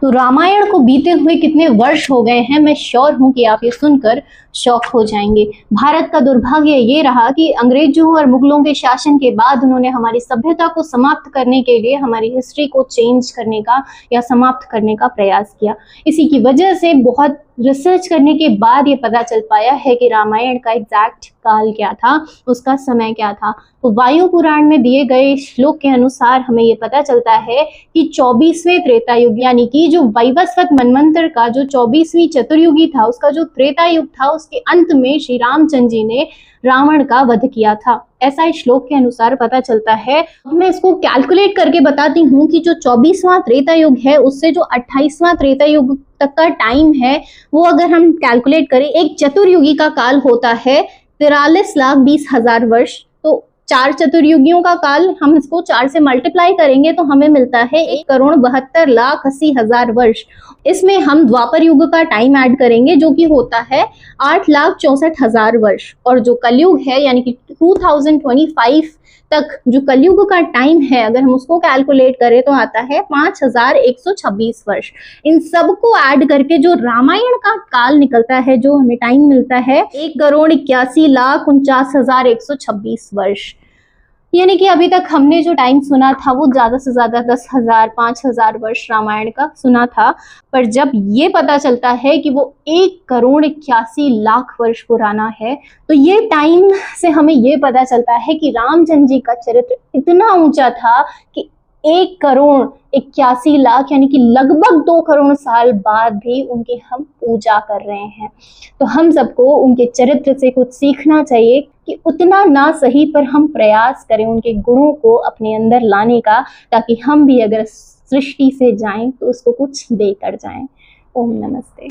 तो रामायण को बीते हुए कितने वर्ष हो गए हैं, मैं श्योर हूं कि आप ये सुनकर शॉक हो जाएंगे। भारत का दुर्भाग्य ये रहा कि अंग्रेजों और मुगलों के शासन के बाद उन्होंने हमारी सभ्यता को समाप्त करने के लिए हमारी हिस्ट्री को चेंज करने का या समाप्त करने का प्रयास किया। इसी की वजह से बहुत रिसर्च करने के बाद ये पता चल पाया है कि रामायण का एग्जैक्ट काल क्या था, उसका समय क्या था। तो वायु पुराण में दिए गए श्लोक के अनुसार हमें ये पता चलता है कि 24वें त्रेता युग यानी कि जो वैवस्वत मनवंतर का जो 24वीं चतुर्युगी था, उसका जो त्रेता युग था, उसके अंत में श्री रामचंद्र जी ने रावण का वध किया था, ऐसा इस श्लोक के अनुसार पता चलता है। अब मैं इसको कैलकुलेट करके बताती हूँ कि जो 24वां त्रेता युग है उससे जो 28वां त्रेता युग तक का टाइम है, वो अगर हम कैलकुलेट करें, एक चतुर्युगी का काल होता है 43,20,000 वर्ष। तो 4 चतुर्युगियों का काल हम इसको 4 से मल्टीप्लाई करेंगे तो हमें मिलता है 1,72,80,000 वर्ष। इसमें हम द्वापर युग का टाइम ऐड करेंगे जो कि होता है 8,64,000 वर्ष। और जो कलयुग है यानी कि 2025 तक जो कलयुग का टाइम है, अगर हम उसको कैलकुलेट करें तो आता है 5,126 वर्ष। इन सब को ऐड करके जो रामायण का काल निकलता है, जो हमें टाइम मिलता है 1,81,49,126 वर्ष। यानी कि अभी तक हमने जो टाइम सुना था वो ज्यादा से ज्यादा 10,000 5,000 वर्ष रामायण का सुना था, पर जब ये पता चलता है कि वो 1,81,00,000 वर्ष पुराना है, तो ये टाइम से हमें ये पता चलता है कि रामचंद्र जी का चरित्र इतना ऊंचा था कि 1,81,00,000 यानी कि लगभग 2 करोड़ साल बाद भी उनकी हम पूजा कर रहे हैं। तो हम सबको उनके चरित्र से कुछ सीखना चाहिए कि उतना ना सही पर हम प्रयास करें उनके गुणों को अपने अंदर लाने का, ताकि हम भी अगर सृष्टि से जाएं तो उसको कुछ देकर जाएं। ओम नमस्ते।